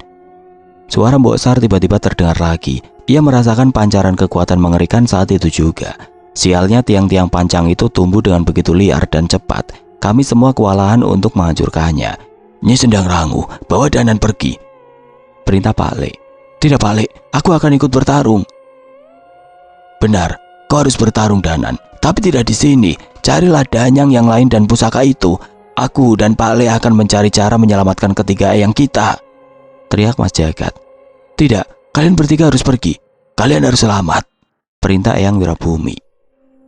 Suara Mbok Sar tiba-tiba terdengar lagi. Ia merasakan pancaran kekuatan mengerikan saat itu juga. Sialnya tiang-tiang pancang itu tumbuh dengan begitu liar dan cepat. Kami semua kewalahan untuk menghancurkannya. Nyi Sendang Rangu, bawa Danan pergi, perintah Pak Le. Tidak, Pak Le, aku akan ikut bertarung. Benar, kau harus bertarung, Danan, tapi tidak di sini. Carilah danyang yang lain dan pusaka itu. Aku dan Pak Le akan mencari cara menyelamatkan ketiga eyang kita, teriak Mas Jagat. Tidak, kalian bertiga harus pergi. Kalian harus selamat, perintah Eyang Wirabumi.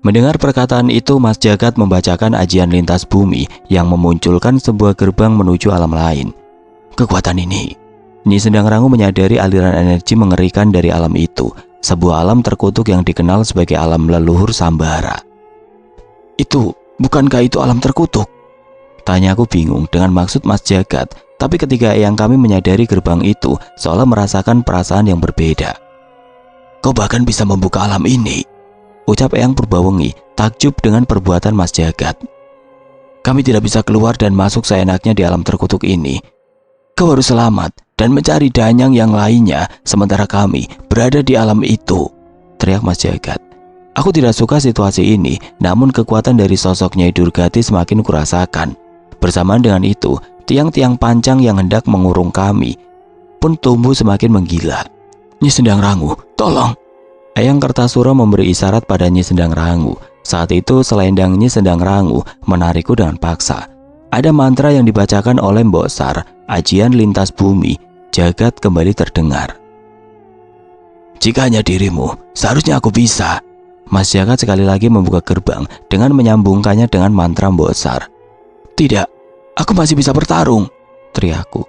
Mendengar perkataan itu, Mas Jagat membacakan ajian lintas bumi yang memunculkan sebuah gerbang menuju alam lain. Kekuatan ini, Nyi Sendang Rangu menyadari aliran energi mengerikan dari alam itu, sebuah alam terkutuk yang dikenal sebagai alam leluhur Sambara. Bukankah itu alam terkutuk? Tanyaku bingung dengan maksud Mas Jagat, tapi ketika Eyang kami menyadari gerbang itu, seolah merasakan perasaan yang berbeda. Kau bahkan bisa membuka alam ini, ucap Eyang Purbawengi takjub dengan perbuatan Mas Jagat. Kami tidak bisa keluar dan masuk seenaknya di alam terkutuk ini. Kau harus selamat dan mencari danyang yang lainnya sementara kami berada di alam itu, teriak Mas Jagat. Aku tidak suka situasi ini, namun kekuatan dari sosok Nyai Durgati semakin kurasakan. Bersamaan dengan itu, tiang-tiang pancang yang hendak mengurung kami pun tumbuh semakin menggila. Nyi Sendang Rangu, tolong! Eyang Kertasura memberi isyarat pada Nyi Sendang Rangu. Saat itu selendang Nyi Sendang Rangu menarikku dengan paksa. Ada mantra yang dibacakan oleh Mbok Sar, ajian lintas bumi. Jagat kembali terdengar. Jika hanya dirimu, seharusnya aku bisa. Mas Jagat sekali lagi membuka gerbang dengan menyambungkannya dengan mantra Mbok Sar. Tidak, aku masih bisa bertarung, teriakku.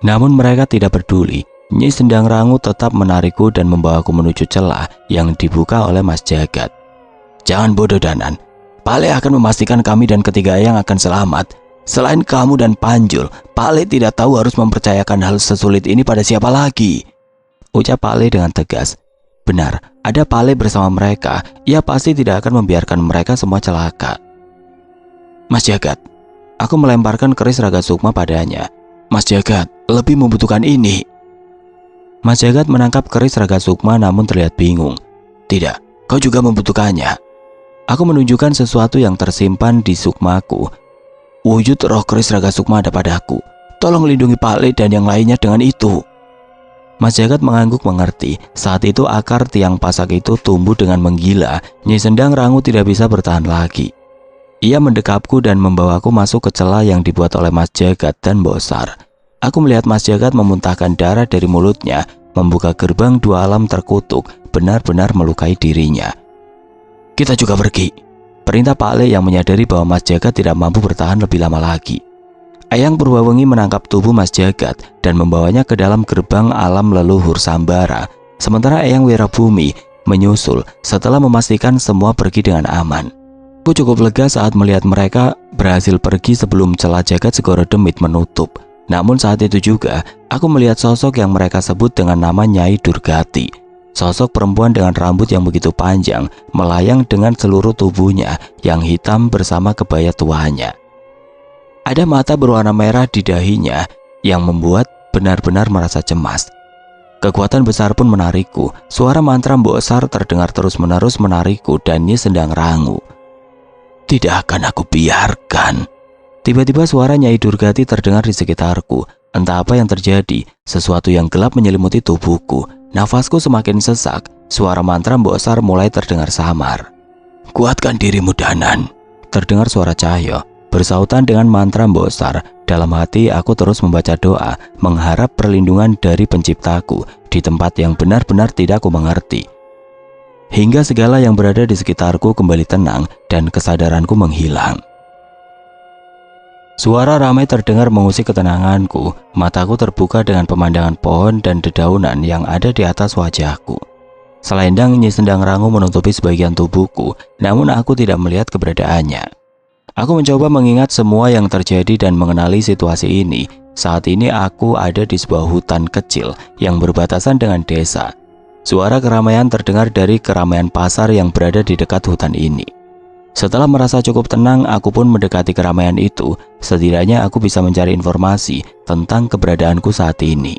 Namun mereka tidak peduli. Nyi Sendang Rangu tetap menarikku dan membawaku menuju celah yang dibuka oleh Mas Jagat. Jangan bodoh, Danan. Pak Le akan memastikan kami dan ketiga eyang akan selamat. Selain kamu dan Panjul, Pak Le tidak tahu harus mempercayakan hal sesulit ini pada siapa lagi, ucap Pak Le dengan tegas. Benar, ada Pak Le bersama mereka. Ia pasti tidak akan membiarkan mereka semua celaka. Mas Jagat, aku melemparkan keris Raga Sukma padanya. Mas Jagat, lebih membutuhkan ini. Mas Jagat menangkap keris Raga Sukma namun terlihat bingung. Tidak, kau juga membutuhkannya. Aku menunjukkan sesuatu yang tersimpan di sukmaku. Wujud roh keris Raga Sukma ada padaku. Tolong lindungi Pak Le dan yang lainnya dengan itu. Mas Jagat mengangguk mengerti. Saat itu akar tiang pasak itu tumbuh dengan menggila. Nyi Sendang Rangu tidak bisa bertahan lagi. Ia mendekapku dan membawaku masuk ke celah yang dibuat oleh Mas Jagat dan Mbok Sar. Aku melihat Mas Jagat memuntahkan darah dari mulutnya, membuka gerbang dua alam terkutuk, benar-benar melukai dirinya. Kita juga pergi, perintah Pak Le yang menyadari bahwa Mas Jagat tidak mampu bertahan lebih lama lagi. Eyang Purbawengi menangkap tubuh Mas Jagat dan membawanya ke dalam gerbang alam leluhur Sambara, sementara Eyang Wirabumi menyusul setelah memastikan semua pergi dengan aman. Aku cukup lega saat melihat mereka berhasil pergi sebelum celah jagat Segoro Demit menutup. Namun saat itu juga, aku melihat sosok yang mereka sebut dengan nama Nyai Durgati. Sosok perempuan dengan rambut yang begitu panjang, melayang dengan seluruh tubuhnya yang hitam bersama kebaya tuanya. Ada mata berwarna merah di dahinya yang membuat benar-benar merasa cemas. Kekuatan besar pun menarikku. Suara mantra Mbok Sar terdengar terus-menerus menarikku dan Nyi sedang rangu. Tidak akan aku biarkan. Tiba-tiba suara Nyai Durgati terdengar di sekitarku. Entah apa yang terjadi, sesuatu yang gelap menyelimuti tubuhku. Nafasku semakin sesak. Suara mantra Mbok Sar mulai terdengar samar. Kuatkan dirimu, Danan. Terdengar suara Cahyo bersautan dengan mantra Mbok Sar. Dalam hati aku terus membaca doa, mengharap perlindungan dari penciptaku di tempat yang benar-benar tidak aku mengerti. Hingga segala yang berada di sekitarku kembali tenang dan kesadaranku menghilang. Suara ramai terdengar mengusik ketenanganku. Mataku terbuka dengan pemandangan pohon dan dedaunan yang ada di atas wajahku. Selendang Nyi Sendang Rangu menutupi sebagian tubuhku, namun aku tidak melihat keberadaannya. Aku mencoba mengingat semua yang terjadi dan mengenali situasi ini. Saat ini aku ada di sebuah hutan kecil yang berbatasan dengan desa. Suara keramaian terdengar dari keramaian pasar yang berada di dekat hutan ini. Setelah merasa cukup tenang, aku pun mendekati keramaian itu. Setidaknya aku bisa mencari informasi tentang keberadaanku saat ini.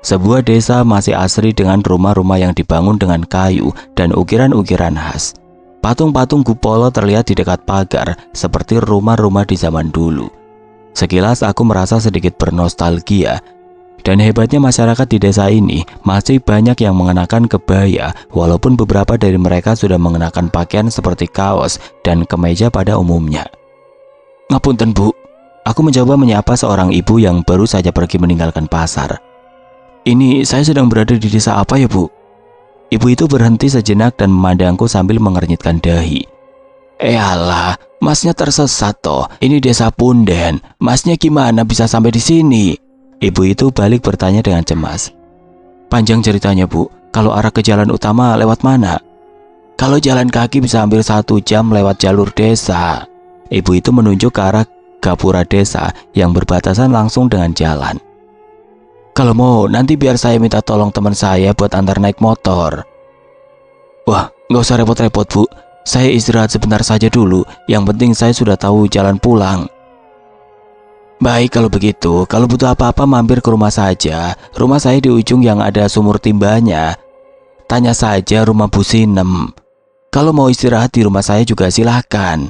Sebuah desa masih asri dengan rumah-rumah yang dibangun dengan kayu dan ukiran-ukiran khas. Patung-patung Gupolo terlihat di dekat pagar seperti rumah-rumah di zaman dulu. Sekilas aku merasa sedikit bernostalgia. Dan hebatnya masyarakat di desa ini masih banyak yang mengenakan kebaya, walaupun beberapa dari mereka sudah mengenakan pakaian seperti kaos dan kemeja pada umumnya. Ngapunten, Bu. Aku mencoba menyapa seorang ibu yang baru saja pergi meninggalkan pasar. Ini saya sedang berada di desa apa ya, Bu? Ibu itu berhenti sejenak dan memandangku sambil mengernyitkan dahi. Alah, masnya tersesat toh. Ini desa Punden. Masnya gimana bisa sampai di sini? Ibu itu balik bertanya dengan cemas. Panjang ceritanya, Bu. Kalau arah ke jalan utama lewat mana? Kalau jalan kaki bisa hampir 1 jam lewat jalur desa. Ibu itu menunjuk ke arah gapura desa yang berbatasan langsung dengan jalan. Kalau mau, nanti biar saya minta tolong teman saya buat antar naik motor. Wah, nggak usah repot-repot, Bu. Saya istirahat sebentar saja dulu. Yang penting saya sudah tahu jalan pulang. Baik kalau begitu. Kalau butuh apa-apa mampir ke rumah saja. Rumah saya di ujung yang ada sumur timbanya. Tanya saja rumah Bu Sinem. Kalau mau istirahat di rumah saya juga silahkan.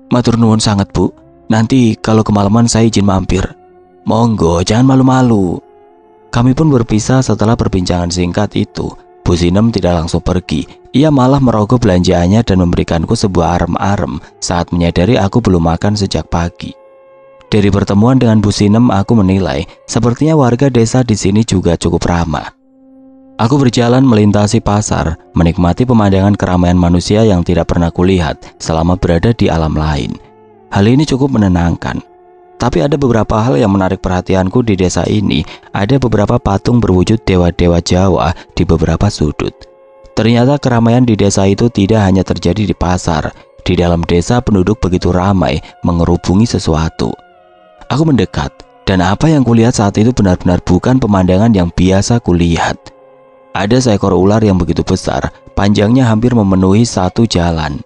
Matur nuwun sangat, Bu. Nanti kalau kemalaman saya izin mampir. Monggo, jangan malu-malu. Kami pun berpisah setelah perbincangan singkat itu. Bu Sinem tidak langsung pergi. Ia malah merogoh belanjaannya dan memberikanku sebuah arem-arem saat menyadari aku belum makan sejak pagi. Dari pertemuan dengan Bu Sinem, aku menilai sepertinya warga desa di sini juga cukup ramah. Aku berjalan melintasi pasar, menikmati pemandangan keramaian manusia yang tidak pernah kulihat selama berada di alam lain. Hal ini cukup menenangkan. Tapi ada beberapa hal yang menarik perhatianku di desa ini. Ada beberapa patung berwujud dewa-dewa Jawa di beberapa sudut. Ternyata keramaian di desa itu tidak hanya terjadi di pasar. Di dalam desa penduduk begitu ramai mengerubungi sesuatu. Aku mendekat, dan apa yang kulihat saat itu benar-benar bukan pemandangan yang biasa kulihat. Ada seekor ular yang begitu besar, panjangnya hampir memenuhi 1 jalan.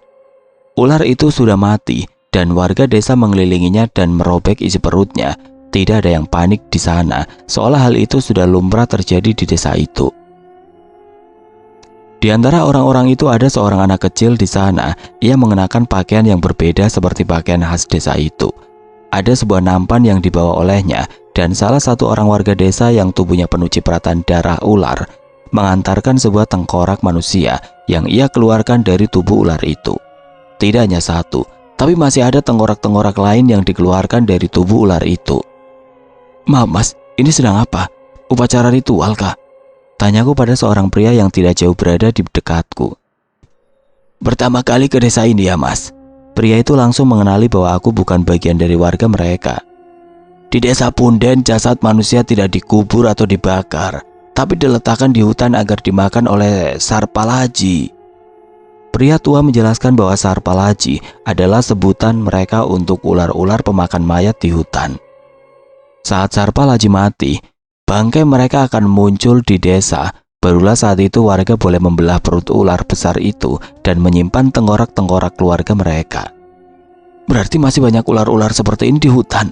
Ular itu sudah mati. Dan warga desa mengelilinginya dan merobek isi perutnya. Tidak ada yang panik di sana, seolah hal itu sudah lumrah terjadi di desa itu. Di antara orang-orang itu ada seorang anak kecil di sana. Ia mengenakan pakaian yang berbeda seperti pakaian khas desa itu. Ada sebuah nampan yang dibawa olehnya, dan salah satu orang warga desa yang tubuhnya penuh cipratan darah ular mengantarkan sebuah tengkorak manusia yang ia keluarkan dari tubuh ular itu. Tidak hanya satu, tapi masih ada tengkorak-tengkorak lain yang dikeluarkan dari tubuh ular itu. Maaf mas, ini sedang apa? Upacara ritual kah? Tanyaku pada seorang pria yang tidak jauh berada di dekatku. Pertama kali ke desa ini ya mas. Pria itu langsung mengenali bahwa aku bukan bagian dari warga mereka. Di desa Punden jasad manusia tidak dikubur atau dibakar, tapi diletakkan di hutan agar dimakan oleh sarpalaji. Pria tua menjelaskan bahwa sarpalaji adalah sebutan mereka untuk ular-ular pemakan mayat di hutan. Saat sarpalaji mati, bangkai mereka akan muncul di desa. Barulah saat itu warga boleh membelah perut ular besar itu dan menyimpan tengkorak-tengkorak keluarga mereka. Berarti masih banyak ular-ular seperti ini di hutan?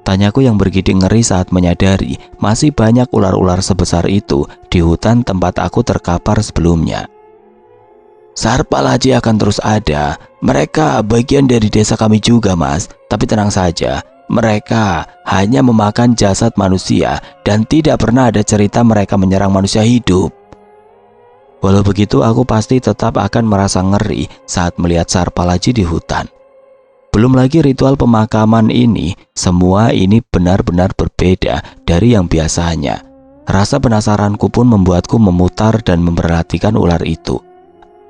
Tanyaku yang bergidik ngeri saat menyadari masih banyak ular-ular sebesar itu di hutan tempat aku terkapar sebelumnya. Sarpalaji akan terus ada. Mereka bagian dari desa kami juga, Mas. Tapi tenang saja, mereka hanya memakan jasad manusia dan tidak pernah ada cerita mereka menyerang manusia hidup. Walau begitu, aku pasti tetap akan merasa ngeri saat melihat sarpalaji di hutan. Belum lagi ritual pemakaman ini, semua ini benar-benar berbeda dari yang biasanya. Rasa penasaranku pun membuatku memutar dan memperhatikan ular itu.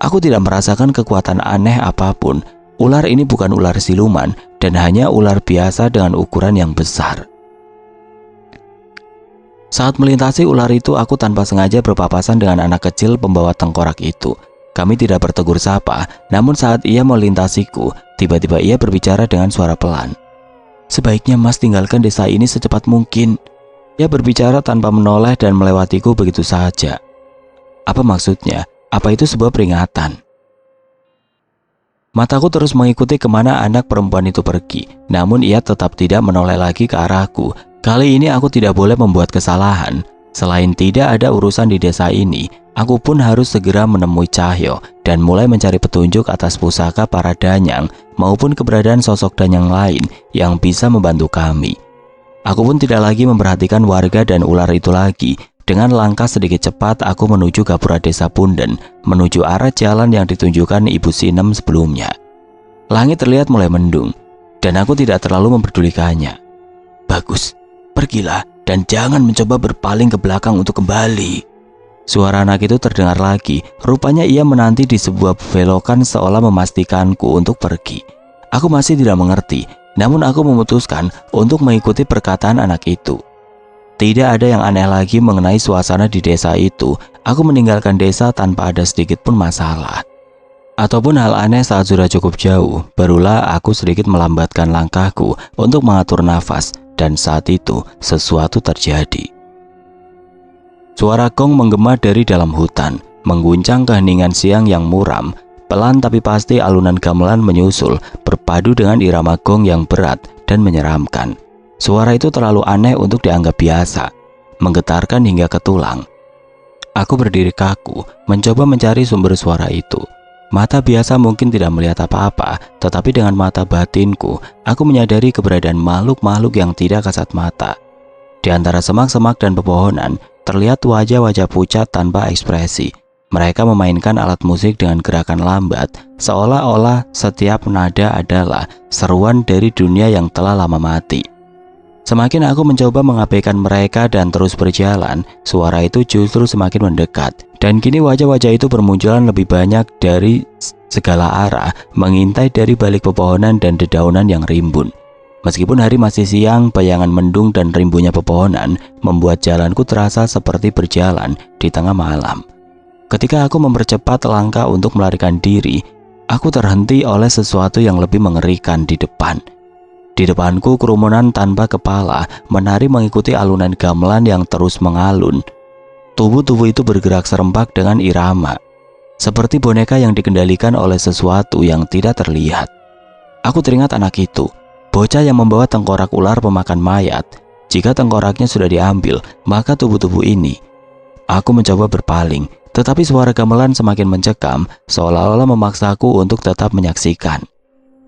Aku tidak merasakan kekuatan aneh apapun. Ular ini bukan ular siluman dan hanya ular biasa dengan ukuran yang besar. Saat melintasi ular itu, aku tanpa sengaja berpapasan dengan anak kecil pembawa tengkorak itu. Kami tidak bertegur sapa, namun saat ia melintasiku, tiba-tiba ia berbicara dengan suara pelan. Sebaiknya Mas tinggalkan desa ini secepat mungkin. Ia berbicara tanpa menoleh dan melewatiku begitu saja. Apa maksudnya? Apa itu sebuah peringatan? Mataku terus mengikuti kemana anak perempuan itu pergi, namun ia tetap tidak menoleh lagi ke arahku. Kali ini aku tidak boleh membuat kesalahan. Selain tidak ada urusan di desa ini, aku pun harus segera menemui Cahyo dan mulai mencari petunjuk atas pusaka para danyang maupun keberadaan sosok danyang lain yang bisa membantu kami. Aku pun tidak lagi memperhatikan warga dan ular itu lagi. Dengan langkah sedikit cepat, aku menuju gapura desa Punden, menuju arah jalan yang ditunjukkan Ibu Sinem sebelumnya. Langit terlihat mulai mendung, dan aku tidak terlalu memperdulikannya. Bagus, pergilah dan jangan mencoba berpaling ke belakang untuk kembali. Suara anak itu terdengar lagi. Rupanya ia menanti di sebuah belokan seolah memastikanku untuk pergi. Aku masih tidak mengerti, namun aku memutuskan untuk mengikuti perkataan anak itu. Tidak ada yang aneh lagi mengenai suasana di desa itu. Aku meninggalkan desa tanpa ada sedikit pun masalah. Ataupun hal aneh saat sudah cukup jauh, barulah aku sedikit melambatkan langkahku untuk mengatur nafas, dan saat itu sesuatu terjadi. Suara gong menggema dari dalam hutan, mengguncang keheningan siang yang muram. Pelan tapi pasti alunan gamelan menyusul, berpadu dengan irama gong yang berat dan menyeramkan. Suara itu terlalu aneh untuk dianggap biasa, menggetarkan hingga ke tulang. Aku berdiri kaku, mencoba mencari sumber suara itu. Mata biasa mungkin tidak melihat apa-apa, tetapi dengan mata batinku, aku menyadari keberadaan makhluk-makhluk yang tidak kasat mata. Di antara semak-semak dan pepohonan, terlihat wajah-wajah pucat tanpa ekspresi. Mereka memainkan alat musik dengan gerakan lambat, seolah-olah setiap nada adalah seruan dari dunia yang telah lama mati. Semakin aku mencoba mengabaikan mereka dan terus berjalan, suara itu justru semakin mendekat. Dan kini wajah-wajah itu bermunculan lebih banyak dari segala arah, mengintai dari balik pepohonan dan dedaunan yang rimbun. Meskipun hari masih siang, bayangan mendung dan rimbunya pepohonan membuat jalanku terasa seperti berjalan di tengah malam. Ketika aku mempercepat langkah untuk melarikan diri, aku terhenti oleh sesuatu yang lebih mengerikan di depan. Di depanku kerumunan tanpa kepala menari mengikuti alunan gamelan yang terus mengalun. Tubuh-tubuh itu bergerak serempak dengan irama, seperti boneka yang dikendalikan oleh sesuatu yang tidak terlihat. Aku teringat anak itu, bocah yang membawa tengkorak ular pemakan mayat. Jika tengkoraknya sudah diambil, maka tubuh-tubuh ini. Aku mencoba berpaling, tetapi suara gamelan semakin mencekam, seolah-olah memaksaku untuk tetap menyaksikan.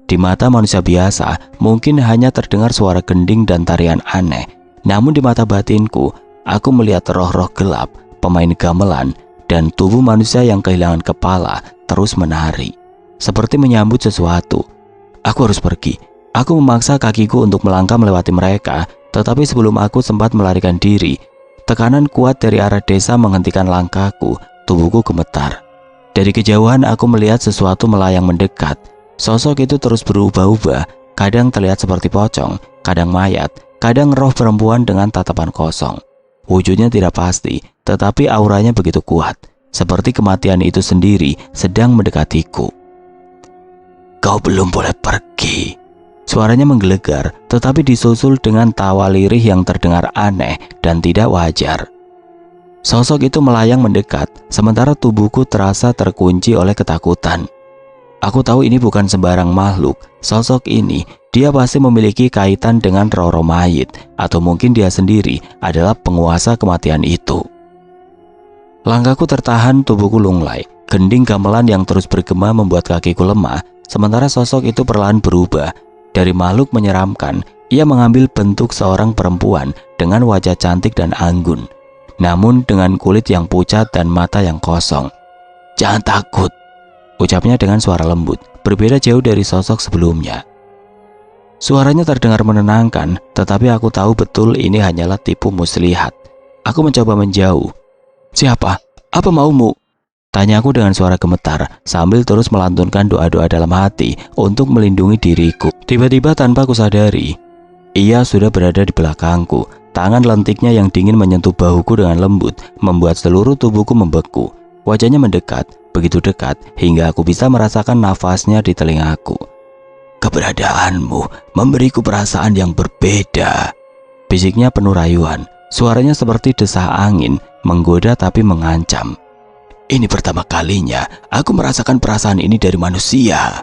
Di mata manusia biasa, mungkin hanya terdengar suara gending dan tarian aneh. Namun di mata batinku, aku melihat roh-roh gelap, pemain gamelan, dan tubuh manusia yang kehilangan kepala terus menari, seperti menyambut sesuatu. Aku harus pergi. Aku memaksa kakiku untuk melangkah melewati mereka, tetapi sebelum aku sempat melarikan diri, tekanan kuat dari arah desa menghentikan langkahku. Tubuhku gemetar. Dari kejauhan aku melihat sesuatu melayang mendekat. Sosok itu terus berubah-ubah, kadang terlihat seperti pocong, kadang mayat, kadang roh perempuan dengan tatapan kosong. Wujudnya tidak pasti, tetapi auranya begitu kuat, seperti kematian itu sendiri sedang mendekatiku. "Kau belum boleh pergi." Suaranya menggelegar, tetapi disusul dengan tawa lirih yang terdengar aneh dan tidak wajar. Sosok itu melayang mendekat, sementara tubuhku terasa terkunci oleh ketakutan. Aku tahu ini bukan sembarang makhluk. Sosok ini, dia pasti memiliki kaitan dengan Roro mayit, atau mungkin dia sendiri adalah penguasa kematian itu. Langkahku tertahan, tubuhku lunglai. Gending gamelan yang terus bergema membuat kakiku lemah, sementara sosok itu perlahan berubah. Dari makhluk menyeramkan, ia mengambil bentuk seorang perempuan dengan wajah cantik dan anggun, namun dengan kulit yang pucat dan mata yang kosong. "Jangan takut," ucapnya dengan suara lembut, berbeda jauh dari sosok sebelumnya. Suaranya terdengar menenangkan, tetapi aku tahu betul ini hanyalah tipu muslihat. Aku mencoba menjauh. "Siapa? Apa maumu?" tanyaku dengan suara gemetar, sambil terus melantunkan doa-doa dalam hati untuk melindungi diriku. Tiba-tiba tanpa kusadari, ia sudah berada di belakangku. Tangan lentiknya yang dingin menyentuh bahuku dengan lembut, membuat seluruh tubuhku membeku. Wajahnya mendekat, begitu dekat hingga aku bisa merasakan nafasnya di telingaku. "Keberadaanmu memberiku perasaan yang berbeda," bisiknya penuh rayuan. Suaranya seperti desah angin, menggoda tapi mengancam. "Ini pertama kalinya aku merasakan perasaan ini dari manusia."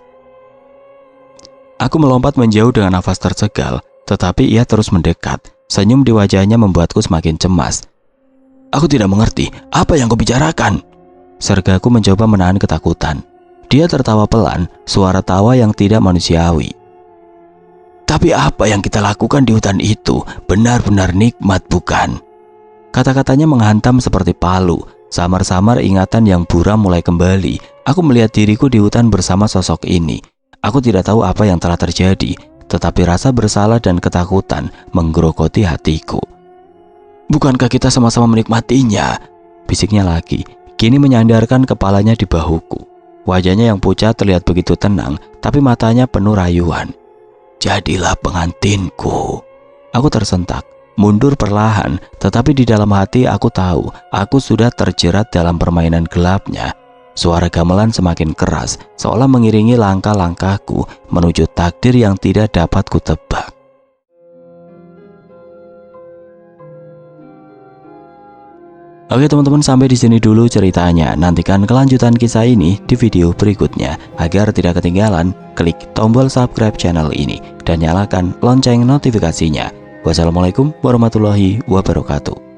Aku melompat menjauh dengan nafas tercegal, tetapi ia terus mendekat. Senyum di wajahnya membuatku semakin cemas. "Aku tidak mengerti apa yang kau bicarakan," sergaku mencoba menahan ketakutan. Dia tertawa pelan, suara tawa yang tidak manusiawi. "Tapi apa yang kita lakukan di hutan itu benar-benar nikmat, bukan?" Kata-katanya menghantam seperti palu. Samar-samar ingatan yang buram mulai kembali. Aku melihat diriku di hutan bersama sosok ini. Aku tidak tahu apa yang telah terjadi, tetapi rasa bersalah dan ketakutan menggerogoti hatiku. "Bukankah kita sama-sama menikmatinya?" bisiknya lagi, kini menyandarkan kepalanya di bahuku. Wajahnya yang pucat terlihat begitu tenang, tapi matanya penuh rayuan. "Jadilah pengantinku." Aku tersentak, mundur perlahan, tetapi di dalam hati aku tahu aku sudah terjerat dalam permainan gelapnya. Suara gamelan semakin keras, seolah mengiringi langkah-langkahku menuju takdir yang tidak dapat kutebak. Oke teman-teman, sampai di sini dulu ceritanya. Nantikan kelanjutan kisah ini di video berikutnya. Agar tidak ketinggalan, klik tombol subscribe channel ini dan nyalakan lonceng notifikasinya. Wassalamualaikum warahmatullahi wabarakatuh.